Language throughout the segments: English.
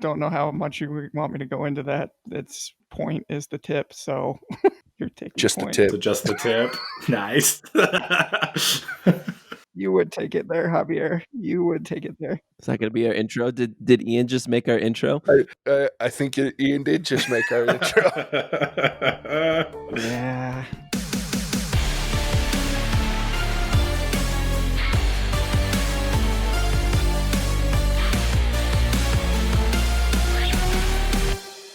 don't know how much you want me to go into that. Its point is the tip, so you're taking just point. the tip. So just the tip. Nice. You would take it there, Javier. You would take it there. Is that going to be our intro? Did Ian just make our intro? I think Ian did just make our intro. Yeah.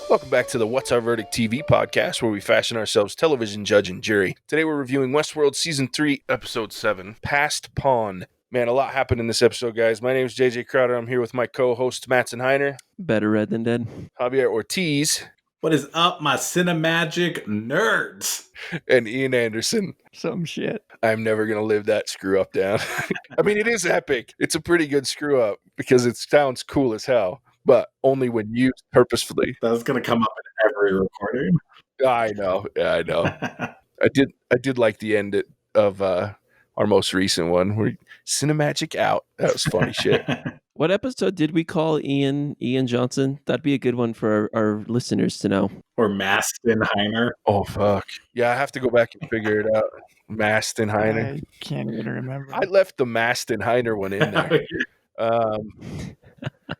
Welcome back to the What's Our Verdict TV podcast, where we fashion ourselves television judge and jury. Today we're reviewing Westworld Season 3, Episode 7, Past Pawn. Man, a lot happened in this episode, guys. My name is JJ Crowder. I'm here with my co-host, Mattson and Javier. Better red than dead. Javier Ortiz. What is up, my Cinemagic nerds? And Ian Anderson. Some shit. I'm never going to live that screw up down. I mean, it is epic. It's a pretty good screw up because it sounds cool as hell, but only when used purposefully. That's going to come up in every recording. I know. Yeah, I know. I did like the end of our most recent one where Cinemagic out. That was funny shit. What episode did we call Ian Johnson? That'd be a good one for our listeners to know. Or Mattson Heiner. Oh, fuck. Yeah, I have to go back and figure it out. Mattson Heiner. I can't even remember. I left the Mattson Heiner one in there.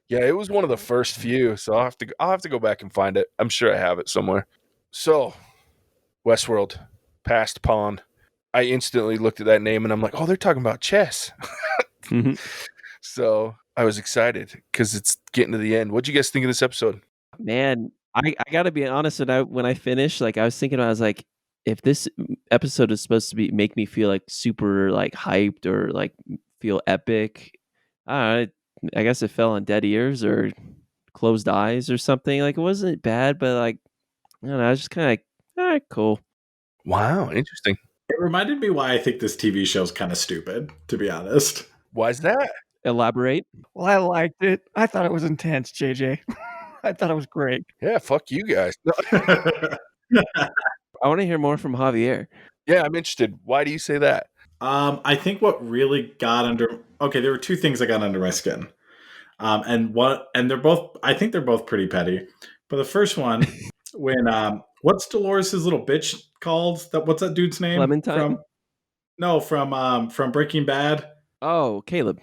Yeah, it was one of the first few, so I'll have to go back and find it. I'm sure I have it somewhere. So, Westworld, Past Pawn. I instantly looked at that name and I'm like, oh, they're talking about chess. Mm-hmm. So I was excited because it's getting to the end. What'd you guys think of this episode? Man, I got to be honest. When I finished, like I was thinking, I was like, if this episode is supposed to make me feel like super like hyped or like feel epic, I guess it fell on dead ears or closed eyes or something. Like it wasn't bad, but like I don't know, I was just kind of like, all right, cool. Wow, interesting. It reminded me why I think this TV show is kind of stupid, to be honest. Why is that? Elaborate. Well, I liked it. I thought it was intense, JJ. I thought it was great. Yeah, fuck you guys. I want to hear more from Javier. Yeah, I'm interested. Why do you say that? I think what really got there were two things that got under my skin. And they're both, I think they're both pretty petty. But the first one, when, what's Delores' little bitch called? What's that dude's name? Clementine? From Breaking Bad. Oh, Caleb.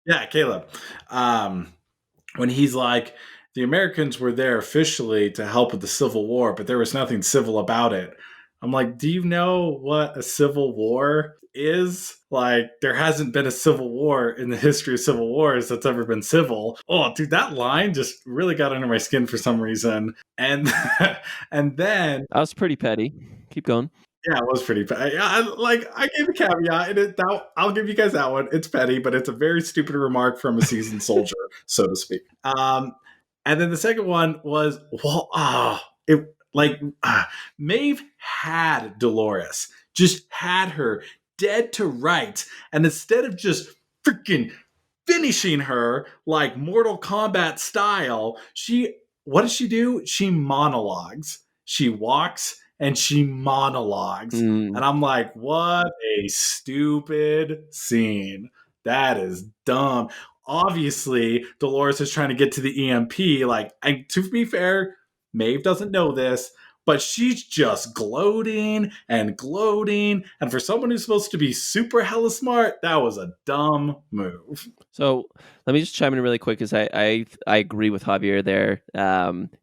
Yeah, Caleb. When he's like, the Americans were there officially to help with the Civil War, but there was nothing civil about it. I'm like, do you know what a civil war is? Like, there hasn't been a civil war in the history of civil wars that's ever been civil. Oh, dude, that line just really got under my skin for some reason. And then that was pretty petty. Keep going. Yeah, it was pretty petty. I gave a caveat, and I'll give you guys that one. It's petty, but it's a very stupid remark from a seasoned soldier, so to speak. And then the second one was, Maeve had Delores, just had her dead to rights, and instead of just freaking finishing her like Mortal Kombat style, what does she do? She monologues. She walks and she monologues. And I'm like, what a stupid scene. That is dumb. Obviously, Delores is trying to get to the EMP. To be fair, Maeve doesn't know this, but she's just gloating and gloating. And for someone who's supposed to be super hella smart, that was a dumb move. So let me just chime in really quick because I agree with Javier there.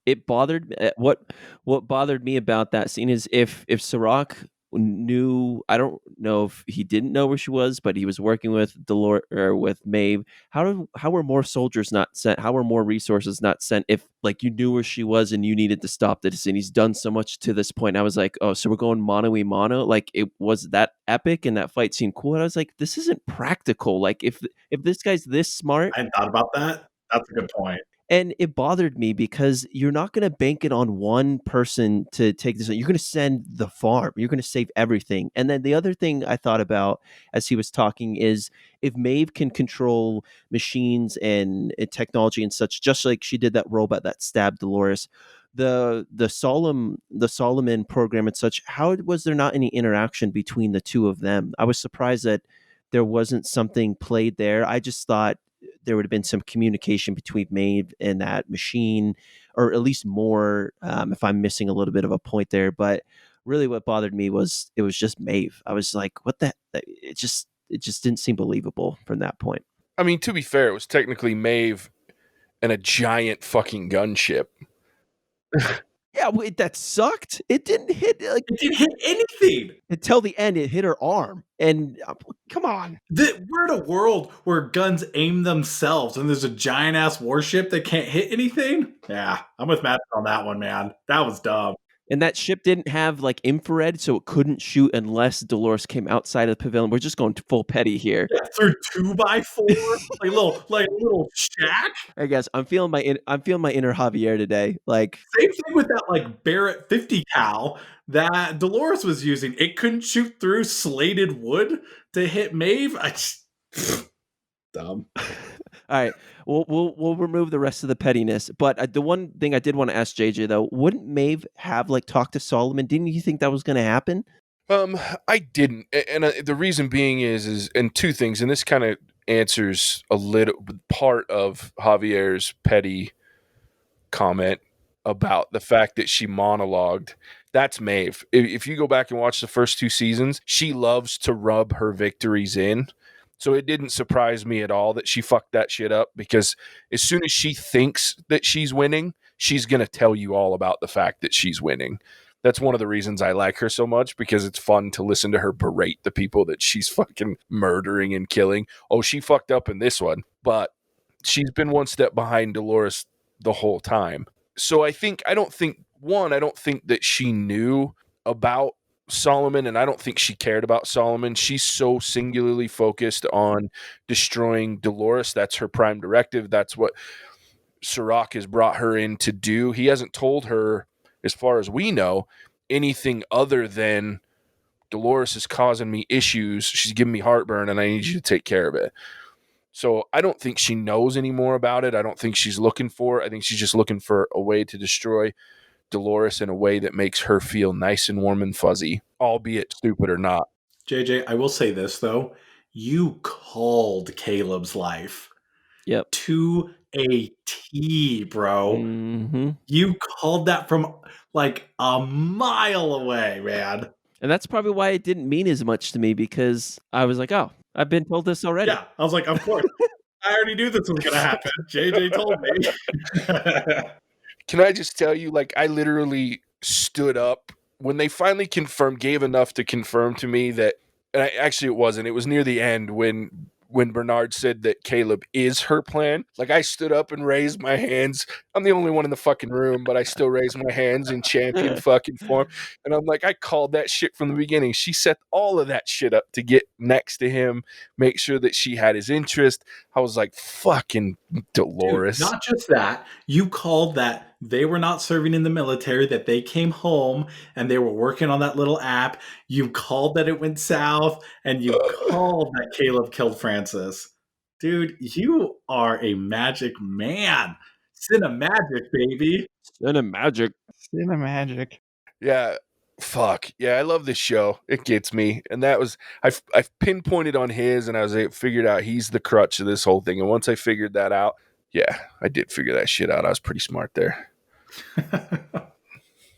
It bothered what bothered me about that scene is if Sorak knew, I don't know if he didn't know where she was, but he was working with Delores or with Maeve. How were more soldiers not sent? How were more resources not sent if like you knew where she was and you needed to stop this? And he's done so much to this point. I was like, oh, so we're going mono. Like it was that epic and that fight seemed cool. And I was like, this isn't practical. Like if this guy's this smart, I hadn't thought about that. That's a good point. And it bothered me because you're not going to bank it on one person to take this. You're going to send the farm. You're going to save everything. And then the other thing I thought about as he was talking is if Maeve can control machines and technology and such, just like she did that robot that stabbed Delores, the Solomon program and such, how was there not any interaction between the two of them? I was surprised that there wasn't something played there. I just thought there would have been some communication between Maeve and that machine, or at least more, if I'm missing a little bit of a point there. But really what bothered me was it was just Maeve. I was like, what the, it just didn't seem believable from that point. I mean, to be fair, it was technically Maeve and a giant fucking gunship. Yeah, wait, that sucked. It didn't hit like It didn't hit anything. until the end. It hit her arm, and come on. We're in a world where guns aim themselves, and there's a giant ass warship that can't hit anything. Yeah, I'm with Matt on that one, man. That was dumb. And that ship didn't have like infrared, so it couldn't shoot unless Delores came outside of the pavilion. We're just going full petty here. Yeah, through 2x4, like a little shack. I guess I'm feeling my inner Javier today. Like Same thing with that like Barrett 50 cal that Delores was using. It couldn't shoot through slated wood to hit Maeve. Dumb. All right, we'll remove the rest of the pettiness. But the one thing I did want to ask JJ though, wouldn't Maeve have like talked to Solomon? Didn't you think that was going to happen? I didn't, and the reason being is and two things, and this kind of answers a little part of Javier's petty comment about the fact that she monologued. That's Maeve. If you go back and watch the first 2 seasons, she loves to rub her victories in. So it didn't surprise me at all that she fucked that shit up, because as soon as she thinks that she's winning, she's going to tell you all about the fact that she's winning. That's one of the reasons I like her so much, because it's fun to listen to her berate the people that she's fucking murdering and killing. Oh, she fucked up in this one, but she's been one step behind Delores the whole time. So I don't think that she knew about Solomon, and I don't think she cared about Solomon. She's so singularly focused on destroying Delores. That's her prime directive. That's what Sorak has brought her in to do. He hasn't told her, as far as we know, anything other than Delores is causing me issues. She's giving me heartburn, and I need you to take care of it. So I don't think she knows any more about it. I don't think she's looking for it. I think she's just looking for a way to destroy Delores in a way that makes her feel nice and warm and fuzzy, albeit stupid or not. JJ, I will say this though. You called Caleb's life. Yep. To a T, bro. Mm-hmm. You called that from like a mile away, man. And that's probably why it didn't mean as much to me, because I was like, oh, I've been told this already. Yeah, I was like, of course. I already knew this was going to happen. JJ told me. Can I just tell you, like, I literally stood up when they finally gave enough to confirm to me that, and it wasn't. It was near the end when Bernard said that Caleb is her plan. Like, I stood up and raised my hands. I'm the only one in the fucking room, but I still raised my hands in champion fucking form. And I'm like, I called that shit from the beginning. She set all of that shit up to get next to him, make sure that she had his interest. I was like, fucking Delores. Dude, not just that. You called that they were not serving in the military, that they came home and they were working on that little app. You called that it went south, and you called that Caleb killed Francis. Dude, you are a magic man. Cinemagic, baby. Cinemagic. Cinemagic. Yeah. Fuck. Yeah, I love this show. It gets me. And that was, I've pinpointed on his, and I figured out he's the crutch of this whole thing. And once I figured that out, yeah, I did figure that shit out. I was pretty smart there.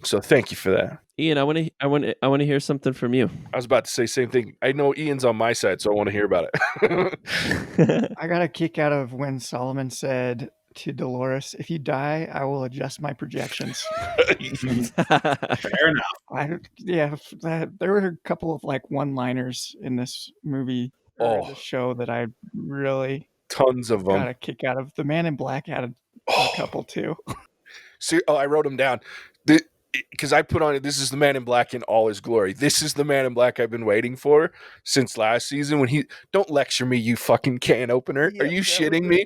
So thank you for that. Ian, I want to hear something from you. I was about to say the same thing. I know Ian's on my side, so I want to hear about it. I got a kick out of when Solomon said to Delores, "If you die, I will adjust my projections." Fair enough. There were a couple of like one-liners in this movie or this show that I really tons of them got a kick out of. The Man in Black had a couple too. See, I wrote them down because I put on it. This is the Man in Black in all his glory. This is the Man in Black I've been waiting for since last season. When he don't lecture me, you fucking can opener. Are you shitting me?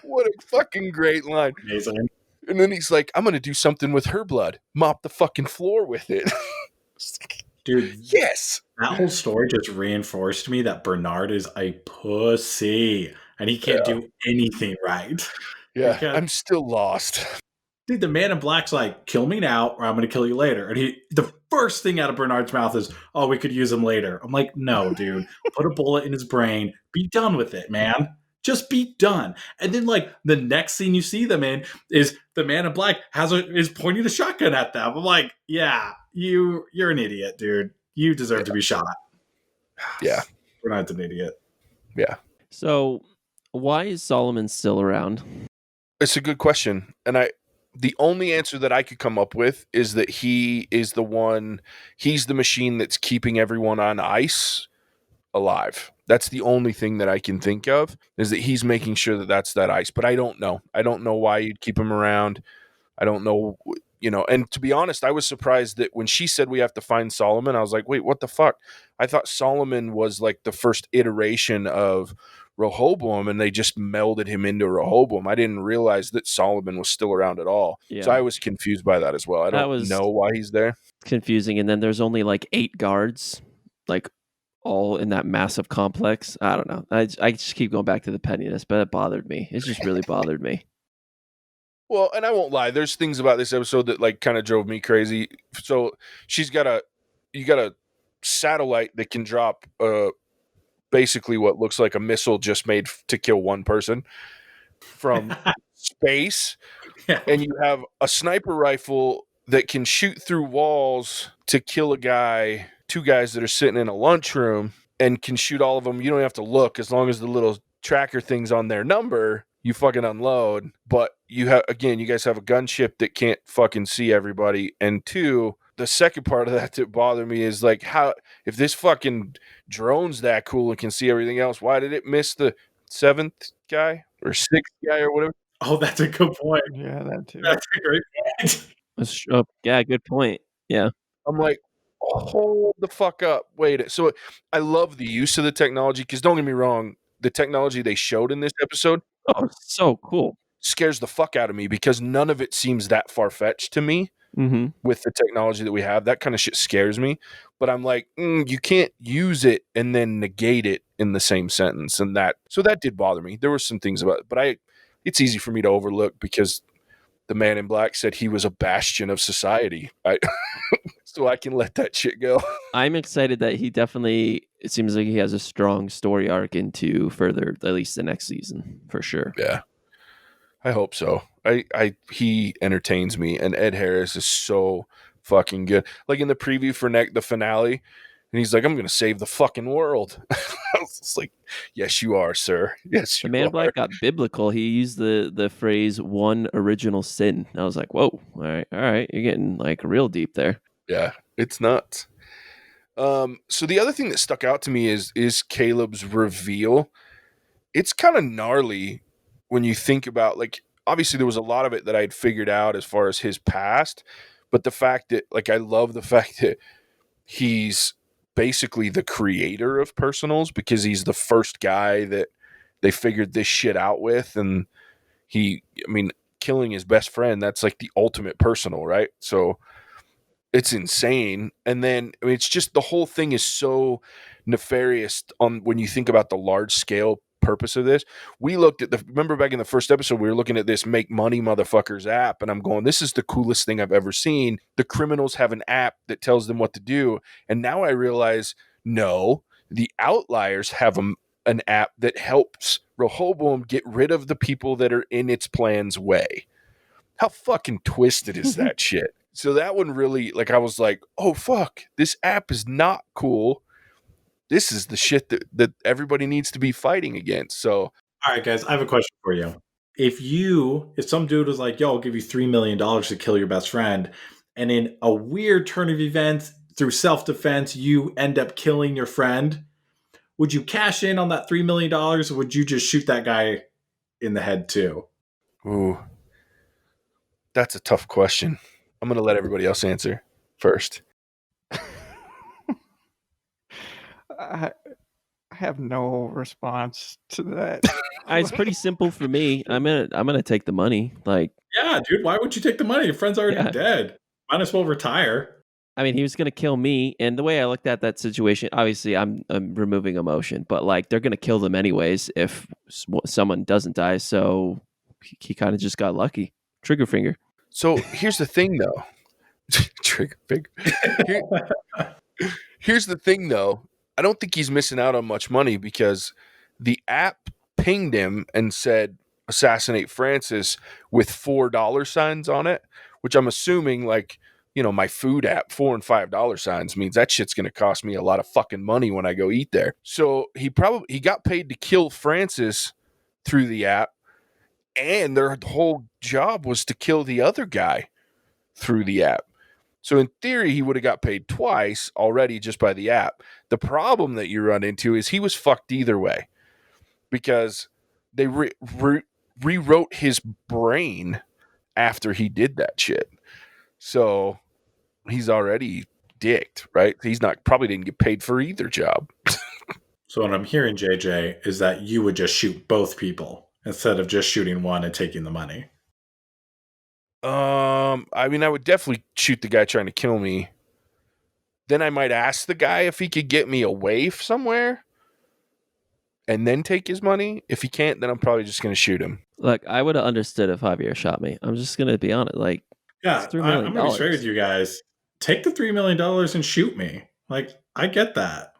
What a fucking great line. Amazing. And then he's like, I'm going to do something with her blood. Mop the fucking floor with it. Dude, yes. That whole story just reinforced me that Bernard is a pussy and he can't do anything right. Yeah, because I'm still lost. Dude, the Man in Black's like, kill me now or I'm going to kill you later. And the first thing out of Bernard's mouth is, oh, we could use him later. I'm like, no, dude. Put a bullet in his brain. Be done with it, man. Just be done. And then like the next scene you see them in is the man in black is pointing a shotgun at them. I'm like, yeah, you're an idiot, dude. You deserve to be shot. Yeah. Bernard's an idiot. Yeah. So why is Solomon still around? It's a good question. And the only answer that I could come up with is that he's the machine that's keeping everyone on ice alive. That's the only thing that I can think of, is that he's making sure that that's that ice. But I don't know. I don't know why you'd keep him around. I don't know, and to be honest, I was surprised that when she said we have to find Solomon, I was like, wait, what the fuck? I thought Solomon was like the first iteration of Rehoboam, and they just melded him into Rehoboam. I didn't realize that Solomon was still around at all. Yeah. So I was confused by that as well. I don't know why he's there. Confusing. And then there's only like 8 guards, like all in that massive complex. I don't know. I just keep going back to the pettiness, but it bothered me. It just really bothered me. Well, and I won't lie. There's things about this episode that like kind of drove me crazy. So you got a satellite that can drop basically what looks like a missile just made to kill one person from space. Yeah. And you have a sniper rifle that can shoot through walls to kill two guys that are sitting in a lunchroom, and can shoot all of them. You don't have to look, as long as the little tracker thing's on their number, you fucking unload. But you guys have a gunship that can't fucking see everybody. And 2, the second part of that bothered me is like, how, if this fucking drone's that cool and can see everything else, why did it miss the 7th guy or 6th guy or whatever? Oh, that's a good point. Yeah, that too. That's a great point. Yeah, good point. Yeah. I'm like, hold the fuck up. Wait. So I love the use of the technology, because don't get me wrong, the technology they showed in this episode, so cool, scares the fuck out of me, because none of it seems that far-fetched to me. Mm-hmm. With the technology that we have. That kind of shit scares me. But I'm like, you can't use it and then negate it in the same sentence. So that did bother me. There were some things about it, but it's easy for me to overlook, because the man in black said he was a bastion of society. So I can let that shit go. I'm excited that it seems like he has a strong story arc into further, at least the next season, for sure. Yeah. I hope so. He entertains me, and Ed Harris is so fucking good. Like in the preview for the finale, and he's like, I'm going to save the fucking world. I was just like, yes, you are, sir. Yes, you are. The Man in Black got biblical. He used the phrase "one original sin." I was like, whoa, all right, you're getting like real deep there. Yeah, it's nuts. So the other thing that stuck out to me is Caleb's reveal. It's kind of gnarly when you think about, like, obviously there was a lot of it that I'd figured out as far as his past, but the fact that, like, I love the fact that he's basically the creator of personals, because he's the first guy that they figured this shit out with. And killing his best friend, that's like the ultimate personal, right? So it's insane. And then it's just, the whole thing is so nefarious when you think about the large scale purpose of this. We looked at remember back in the first episode, we were looking at this Make Money Motherfuckers app, and I'm going, this is the coolest thing I've ever seen. The criminals have an app that tells them what to do. And now I realize, no, the Outliers have an app that helps Rehoboam get rid of the people that are in its plan's way. How fucking twisted is that shit? So that one really, like, I was like, oh fuck, this app is not cool. This is the shit that everybody needs to be fighting against. So, all right, guys, I have a question for you. If some dude was like, yo, I'll give you $3 million to kill your best friend, and in a weird turn of events, through self-defense, you end up killing your friend, would you cash in on that $3 million, or would you just shoot that guy in the head too? Ooh, that's a tough question. I'm going to let everybody else answer first. I have no response to that. It's pretty simple for me. I'm gonna take the money. Like, yeah, dude, why would you take the money? Your friend's already dead. Might as well retire. I mean, he was gonna kill me, and the way I looked at that situation, obviously, I'm removing emotion, but like, they're gonna kill them anyways if someone doesn't die. So he kind of just got lucky. Trigger finger. So here's the thing, though. Trigger finger. Here's the thing, though. I don't think he's missing out on much money, because the app pinged him and said, assassinate Francis with $4 signs on it, which I'm assuming like, my food app, $4 and $5 signs means that shit's going to cost me a lot of fucking money when I go eat there. So he got paid to kill Francis through the app, and their whole job was to kill the other guy through the app. So in theory, he would have got paid twice already just by the app. The problem that you run into is he was fucked either way, because they rewrote his brain after he did that shit. So he's already dicked, right? He's probably didn't get paid for either job. So what I'm hearing, JJ, is that you would just shoot both people instead of just shooting one and taking the money. I mean, I would definitely shoot the guy trying to kill me. Then I might ask the guy if he could get me away somewhere and then take his money. If he can't, then I'm probably just going to shoot him. Look, I would have understood if Javier shot me. I'm just going to be honest. Like, Yeah, it's $3 I'm million. going to be straight with you guys. Take the $3 million and shoot me. Like, I get that,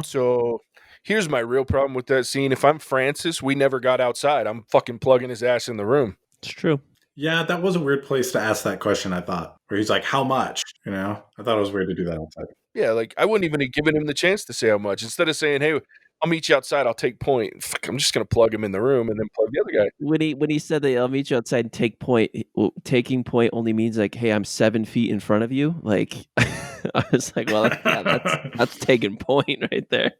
So here's my real problem with that scene. If I'm Francis, we never got outside. I'm fucking plugging his ass in the room. It's true. Yeah, that was a weird place to ask that question, I thought. Where he's like, how much? I thought it was weird to do that outside. Yeah, like I wouldn't even have given him the chance to say how much. Instead of saying, hey, I'll meet you outside, I'll take point. Fuck, I'm just going to plug him in the room and then plug the other guy. When he said that I'll meet you outside and take point, taking point only means like, hey, I'm 7 feet in front of you. Like, I was like, well, that's taking point right there.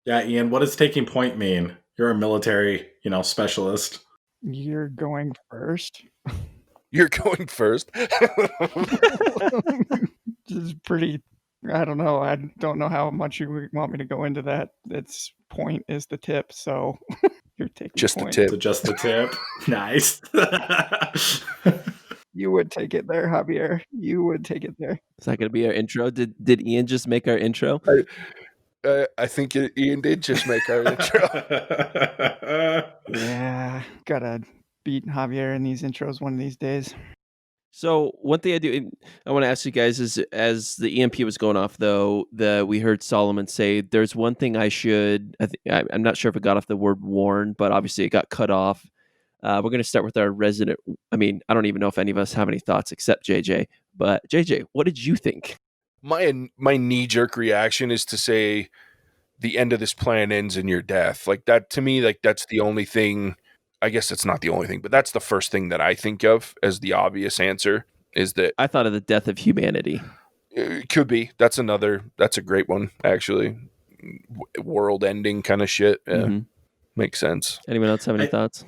Yeah, Ian, what does taking point mean? You're a military, specialist. You're going first. You're going first. This is pretty. I don't know. I don't know how much you want me to go into that. Its point is the tip, so you're taking just point. the tip. So just the tip. Nice. You would take it there, Javier. You would take it there. Is that going to be our intro? Did Ian just make our intro? I think Ian did just make our intro. Yeah, gotta beat Javier in these intros one of these days. So one thing I want to ask you guys is, as the EMP was going off, though, we heard Solomon say, "There's one thing I'm not sure if it got off the word warn, but obviously it got cut off." We're going to start with our resident. I mean, I don't even know if any of us have any thoughts except JJ. But JJ, what did you think? My knee-jerk reaction is to say the end of this plan ends in your death. Like that, to me, like that's the only thing. I guess it's not the only thing, but that's the first thing that I think of as the obvious answer, is that I thought of the death of humanity. It could be. That's a great one, actually. World ending kind of shit. Yeah. Mm-hmm. Makes sense. Anyone else have any thoughts?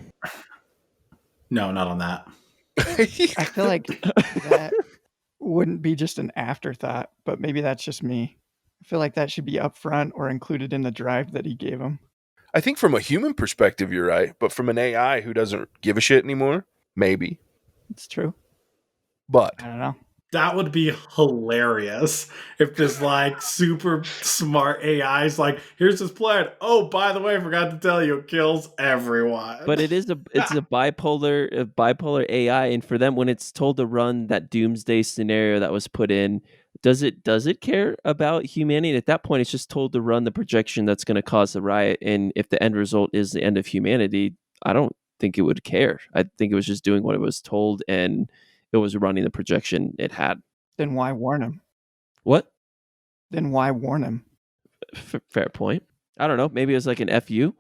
No, not on that. I feel like that wouldn't be just an afterthought, but maybe that's just me. I feel like that should be up front or included in the drive that he gave him. I think from a human perspective, you're right. But from an AI who doesn't give a shit anymore, maybe. It's true. But I don't know. That would be hilarious if this like super smart AI is like, here's this plan. Oh, by the way, I forgot to tell you, it kills everyone. But it's a bipolar AI, and for them, when it's told to run that doomsday scenario that was put in, does it care about humanity? And at that point, it's just told to run the projection that's going to cause the riot. And if the end result is the end of humanity, I don't think it would care. I think it was just doing what it was told, and it was running the projection it had. Then why warn him? What? Then why warn him? Fair point. I don't know. Maybe it was like an FU.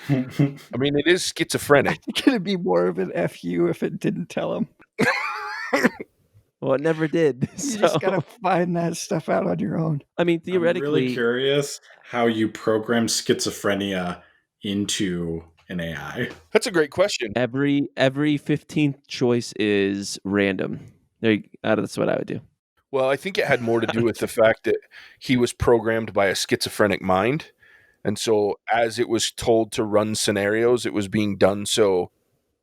I mean, it is schizophrenic. I think it'd be more of an FU if it didn't tell him. Well, it never did. You just gotta find that stuff out on your own. I mean, theoretically, I'm really curious how you program schizophrenia into an AI. That's a great question. every 15th choice is random. That's what I would do. Well, I think it had more to do with the fact that he was programmed by a schizophrenic mind. And so as it was told to run scenarios, it was being done so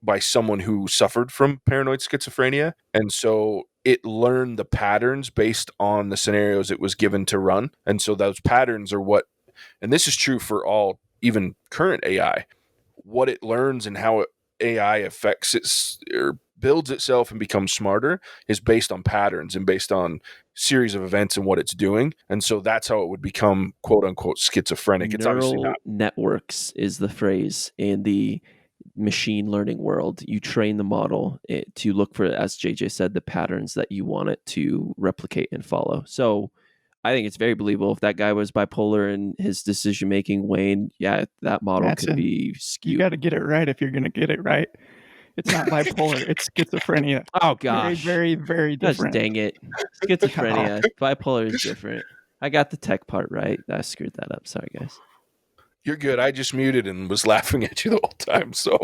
by someone who suffered from paranoid schizophrenia. And so it learned the patterns based on the scenarios it was given to run. And so those patterns are what, and this is true for all, even current AI, what it learns and how AI affects or builds itself and becomes smarter is based on patterns and based on series of events and what it's doing. And so that's how it would become quote unquote schizophrenic. It's obviously Neural not. networks is the phrase in the machine learning world. You train the model to look for, as JJ said, the patterns that you want it to replicate and follow. So I think it's very believable. If that guy was bipolar and his decision making waned, yeah, that model could Mattson, be You skewed. got to get it right if you're going to get it right. It's not bipolar. It's schizophrenia. Oh Very, gosh, very, very gosh different. dang it! Schizophrenia, bipolar is different. I got the tech part right. I screwed that up. Sorry, guys. You're good. I just muted and was laughing at you the whole time. So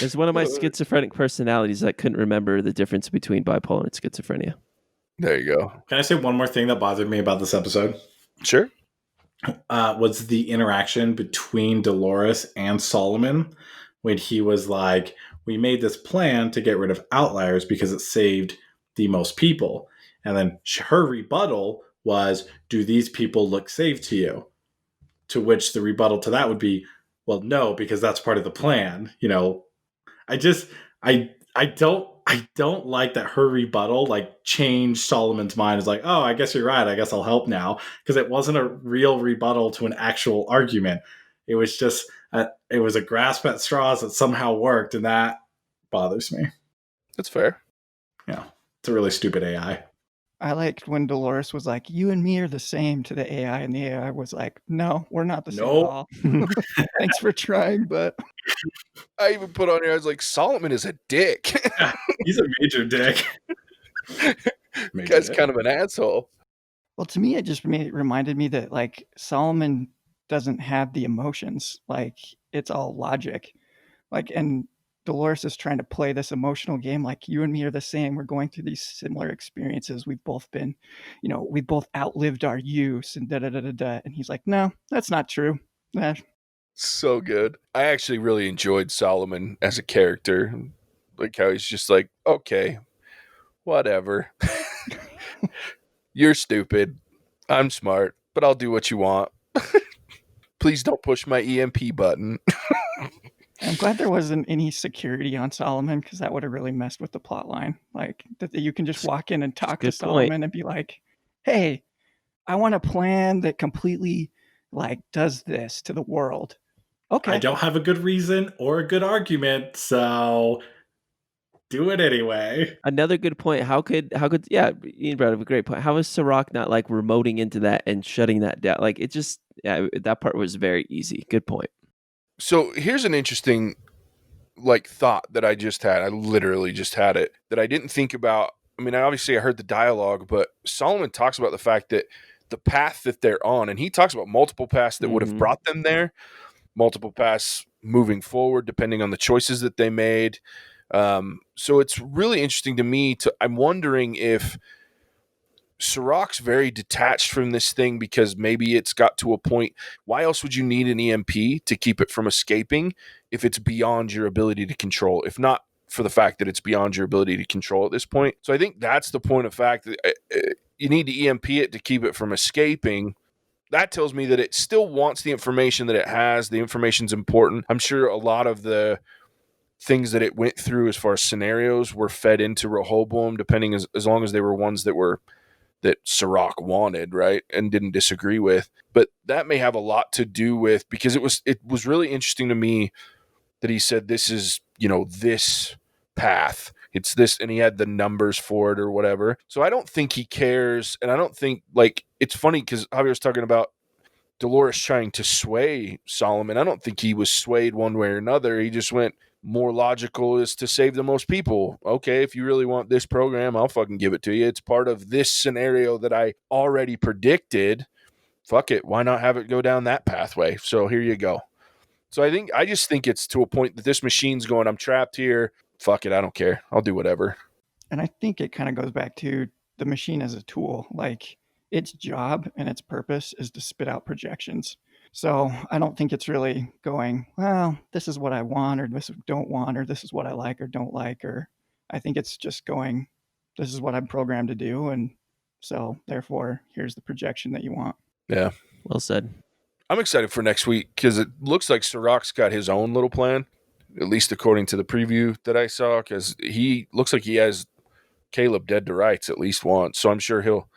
It's one of my schizophrenic personalities that couldn't remember the difference between bipolar and schizophrenia. there you go. Can I say one more thing that bothered me about this episode? Sure. Was the interaction between Delores and Solomon when he was like, we made this plan to get rid of outliers because it saved the most people. And then her rebuttal was, do these people look safe to you? To which the rebuttal to that would be, well, no, because that's part of the plan. You know, I don't like that her rebuttal like changed Solomon's mind. It's like, oh, I guess you're right. I guess I'll help now, because it wasn't a real rebuttal to an actual argument. It was just it was a grasp at straws that somehow worked, and that bothers me. That's fair. Yeah, it's a really stupid AI. I liked when Dolores was like, you and me are the same to the AI, and the AI was like, no, we're not the same at all. Thanks for trying, but I even put on here, I was like, Solomon is a dick. He's a major dick. Guy's kind of an asshole. well, to me, it just reminded me that like Solomon doesn't have the emotions. Like it's all logic. Like, and Dolores is trying to play this emotional game. Like you and me are the same. We're going through these similar experiences. We've both been, we both outlived our youth and da da da da da. And he's like, no, that's not true. So good. I actually really enjoyed Solomon as a character. Like how he's just like, okay, whatever. You're stupid. I'm smart, but I'll do what you want. Please don't push my EMP button. I'm glad there wasn't any security on Solomon, because that would have really messed with the plot line. Like that you can just walk in and talk to Solomon and be like, hey, I want a plan that completely like does this to the world. Okay. I don't have a good reason or a good argument, so do it anyway. Another good point. How could yeah, Ian brought up a great point. How is Sorak not like remoting into that and shutting that down? Like it just, yeah, that part was very easy. Good point. So here's an interesting thought that I just had. I literally just had it that I didn't think about. I mean, obviously I heard the dialogue, but Solomon talks about the fact that the path that they're on, and he talks about multiple paths that would have brought them there, multiple paths moving forward, depending on the choices that they made. So it's really interesting to me. I'm wondering if Sorak's very detached from this thing because maybe it's got to a point. Why else would you need an EMP to keep it from escaping if it's beyond your ability to control? If not for the fact that it's beyond your ability to control at this point. So I think that's the point of fact that you need to EMP it to keep it from escaping. That tells me that it still wants the information that it has. The information's important. I'm sure a lot of the things that it went through as far as scenarios were fed into Rehoboam, depending as long as they were ones that Sorak wanted, right, and didn't disagree with. But that may have a lot to do with, because it was really interesting to me that he said this is, this path. It's this, and he had the numbers for it or whatever. So I don't think he cares, and I don't think, it's funny because Javier was talking about Delores trying to sway Solomon. I don't think he was swayed one way or another. He just went, more logical is to save the most people. Okay, if you really want this program, I'll fucking give it to you. It's part of this scenario that I already predicted. Fuck it. Why not have it go down that pathway? So here you go. So I just think it's to a point that this machine's going, I'm trapped here. Fuck it. I don't care. I'll do whatever. And I think it kind of goes back to the machine as a tool. Like its job and its purpose is to spit out projections. So I don't think it's really going, well, this is what I want, or this don't want, or this is what I like or don't like, or I think it's just going, this is what I'm programmed to do. And so therefore, here's the projection that you want. Yeah. Well said. I'm excited for next week because it looks like Sorak's got his own little plan, at least according to the preview that I saw, because he looks like he has Caleb dead to rights at least once. So I'm sure he'll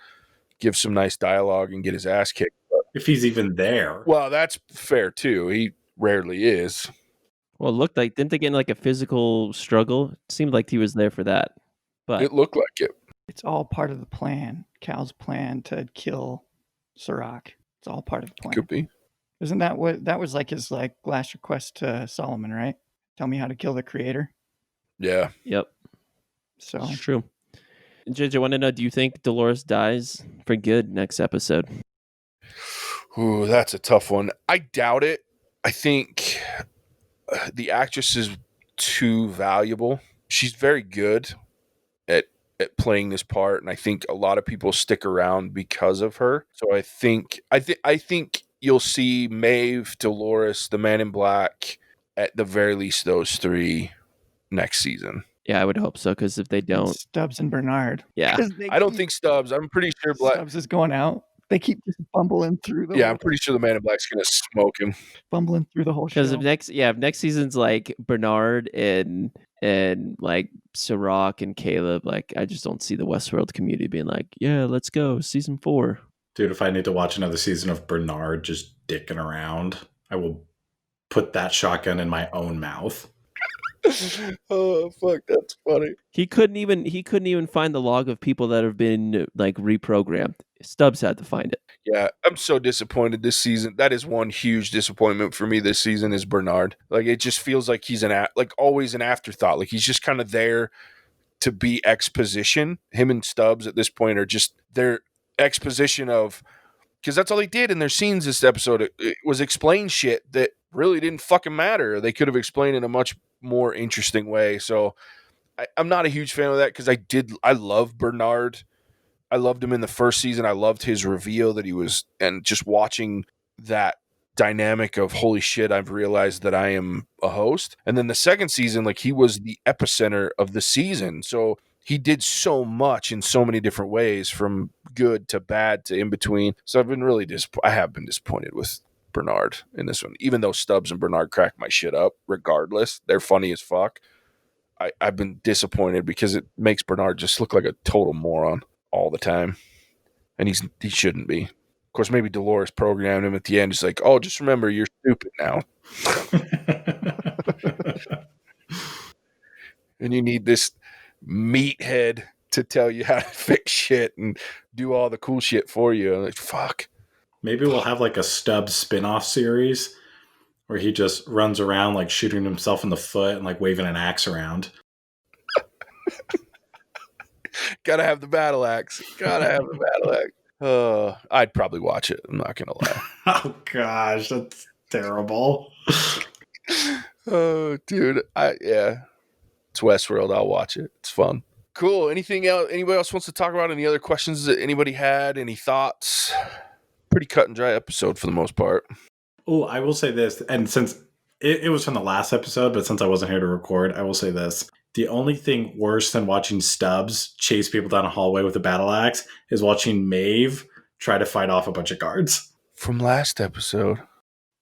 give some nice dialogue and get his ass kicked. If he's even there. Well, that's fair too. He rarely is. Well, it looked like, didn't they get in like a physical struggle? It seemed like he was there for that. But It looked like it. It's all part of the plan. Cal's plan to kill Sorak. It's all part of the plan. Could be. Isn't that what that was like his like last request to Solomon, right? Tell me how to kill the creator. Yeah. yep, So it's true. JJ, I want to know, do you think Delores dies for good next episode? Ooh, that's a tough one. I doubt it. I think the actress is too valuable. She's very good at playing this part, and I think a lot of people stick around because of her. So I think you'll see Maeve, Delores, the Man in Black, at the very least those three next season. Yeah, I would hope so, because if they don't, Stubbs and Bernard. yeah. 'Cause they I don't keep- think Stubbs. I'm pretty sure Stubbs is going out. They keep just bumbling through the Yeah, I'm pretty sure the Man in Black's gonna smoke him. bumbling through the whole show. Because if next season's like Bernard and like Sorak and Caleb, like I just don't see the Westworld community being like, yeah, let's go season 4. Dude, if I need to watch another season of Bernard just dicking around, I will put that shotgun in my own mouth. Oh fuck, that's funny. He couldn't even find the log of people that have been like reprogrammed. Stubbs had to find it. Yeah, I'm so disappointed this season. That is one huge disappointment for me this season is Bernard. Like it just feels like he's like always an afterthought. Like he's just kind of there to be exposition. Him and Stubbs at this point are just their exposition of, because that's all they did in their scenes this episode. It was explain shit that really didn't fucking matter. They could have explained in a much more interesting way. So I'm not a huge fan of that because I love Bernard. I loved him in the first season. I loved his reveal that he was, and just watching that dynamic of holy shit, I've realized that I am a host. And then the second season, like he was the epicenter of the season. So he did so much in so many different ways, from good to bad to in between. So I've been really I have been disappointed with Bernard in this one, even though Stubbs and Bernard crack my shit up. Regardless, they're funny as fuck. I've been disappointed because it makes Bernard just look like a total moron all the time, and he shouldn't be. Of course, maybe Delores programmed him at the end. He's like, "Oh, just remember, you're stupid now, and you need this meathead to tell you how to fix shit and do all the cool shit for you." I'm like, fuck. Maybe we'll have like a Stubbs spin-off series where he just runs around like shooting himself in the foot and like waving an axe around. Gotta have the battle axe. Gotta have the battle axe. I'd probably watch it. I'm not gonna lie. Oh gosh, that's terrible. Oh, dude. Yeah. It's Westworld. I'll watch it. It's fun. Cool. Anything else? Anybody else wants to talk about? Any other questions that anybody had? Any thoughts? Pretty cut and dry episode for the most part. Oh, I will say this, and since it was from the last episode, but since I wasn't here to record, I will say this. The only thing worse than watching Stubbs chase people down a hallway with a battle axe is watching Maeve try to fight off a bunch of guards. From last episode.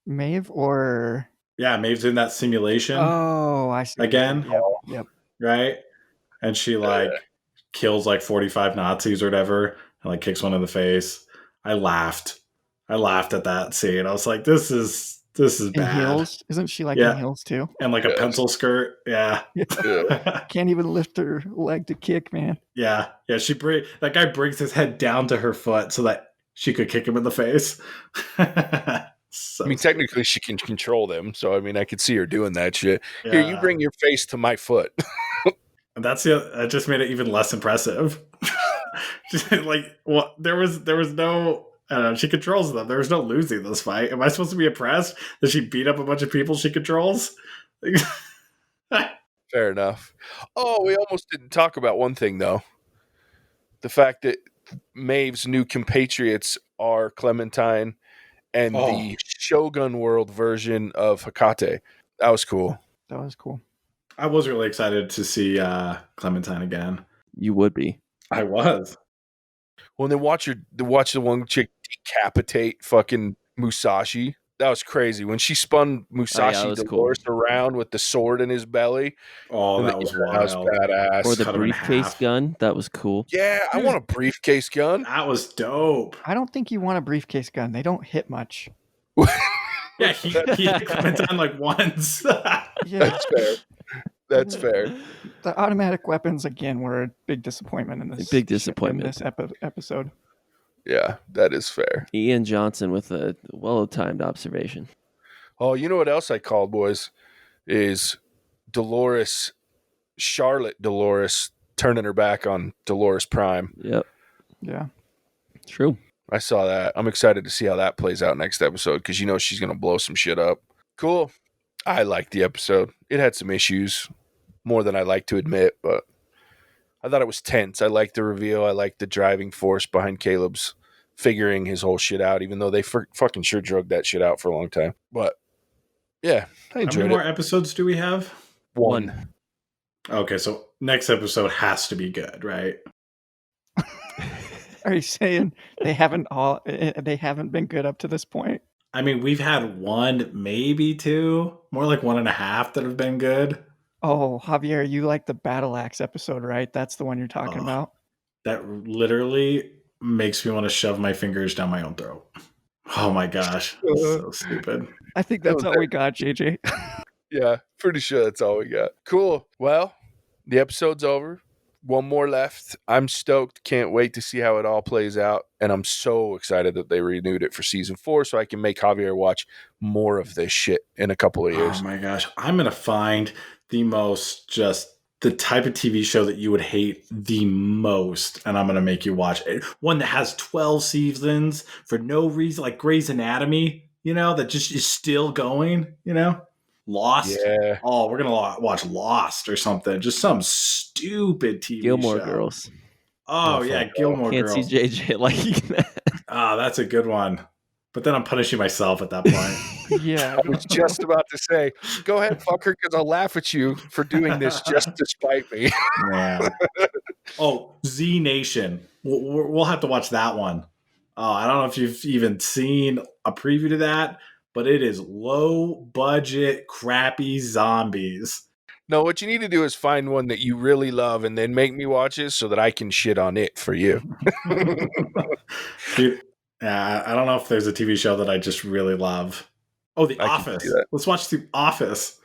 Maeve or Yeah, Maeve's in that simulation oh, I see. again, Yep. right? And she like kills like 45 Nazis or whatever, and like kicks one in the face. I laughed at that scene. I was like, this is In bad. heels, isn't she like Yeah. in heels too? And like a pencil skirt. Yeah. Can't even lift her leg to kick, man. Yeah. That guy brings his head down to her foot so that she could kick him in the face. So I mean, technically, she can control them. So, I mean, I could see her doing that shit. yeah. Here, you bring your face to my foot. And that just made it even less impressive. Like, what? There was no. I don't know. She controls them. There was no losing this fight. Am I supposed to be impressed that she beat up a bunch of people she controls? Fair enough. Oh, we almost didn't talk about one thing, though. The fact that Maeve's new compatriots are Clementine and the Shogun World version of Hecate. That was cool. That was cool. I was really excited to see Clementine again. You would be. I was. When they watch the one chick decapitate fucking Musashi, That was crazy. When she spun Musashi-Delores cool. around with the sword in his belly. Oh, that was wild. badass. Or the Cut him in briefcase half. gun. That was cool. Yeah, I want a briefcase gun. That was dope. I don't think you want a briefcase gun. They don't hit much. Yeah, he hit Clementine like once. Yeah, That's fair. That's fair. the automatic weapons again were a big disappointment in this. Big disappointment. in this episode. Yeah, that is fair. Ian Johnson with a well-timed observation. Oh, you know what else I called, boys? Is Charlotte Delores turning her back on Dolores Prime. Yep. Yeah. True. I saw that. I'm excited to see how that plays out next episode because she's going to blow some shit up. Cool. I liked the episode. It had some issues, more than I like to admit, but I thought it was tense. I liked the reveal. I liked the driving force behind Caleb's figuring his whole shit out, even though they fucking sure drugged that shit out for a long time. But yeah, I enjoyed How many more episodes do we have? One. Okay, so next episode has to be good, right? Are you saying they haven't been good up to this point? I mean, we've had one, maybe two, more like 1.5 that have been good. Oh, Javier, you like the battle axe episode, right? That's the one you're talking about. That literally makes me want to shove my fingers down my own throat. Oh my gosh, so stupid. I think that's all we got, JJ. Yeah, pretty sure that's all we got. Cool. Well, the episode's over. One more left. I'm stoked. Can't wait to see how it all plays out. And I'm so excited that they renewed it for season 4 so I can make Javier watch more of this shit in a couple of years. Oh my gosh. I'm going to find the type of TV show that you would hate the most. And I'm going to make you watch it. One that has 12 seasons for no reason, like Grey's Anatomy, that just is still going, Lost. Yeah. Oh, we're going to watch Lost or something. Just some stupid TV Gilmore show. Girls. Oh, yeah. Gilmore Can't Girls. see JJ liking that. Ah, that's a good one. But then I'm punishing myself at that point. Yeah. I was just about to say, go ahead, fucker, because I'll laugh at you for doing this just to spite me. Man. Oh, Z Nation. We'll have to watch that one. I don't know if you've even seen a preview to that, but it is low budget, crappy zombies. No, what you need to do is find one that you really love and then make me watch it so that I can shit on it for you. Dude, I don't know if there's a TV show that I just really love. Oh, The Office. Let's watch The Office.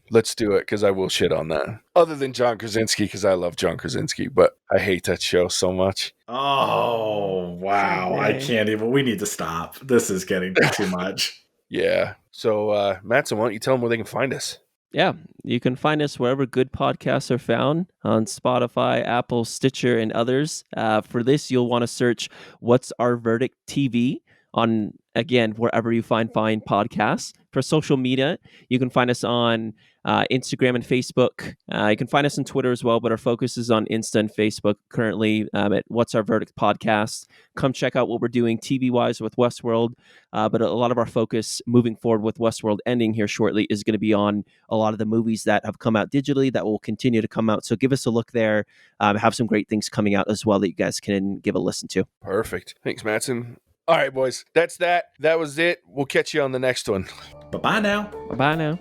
Let's do it because I will shit on that. Other than John Krasinski, because I love John Krasinski, but I hate that show so much. Oh, wow. I can't even. We need to stop. This is getting too much. Yeah. So, Mattson, why don't you tell them where they can find us? Yeah, you can find us wherever good podcasts are found on Spotify, Apple, Stitcher, and others. For this, you'll want to search What's Our Verdict TV on, again, wherever you find podcasts. For social media, you can find us on Instagram and Facebook. You can find us on Twitter as well, but our focus is on Insta and Facebook currently at What's Our Verdict Podcast. Come check out what we're doing TV-wise with Westworld, but a lot of our focus moving forward with Westworld ending here shortly is going to be on a lot of the movies that have come out digitally that will continue to come out. So give us a look there. Have some great things coming out as well that you guys can give a listen to. Perfect. Thanks, Mattson. All right, boys. That's that. That was it. We'll catch you on the next one. Bye-bye now. Bye-bye now.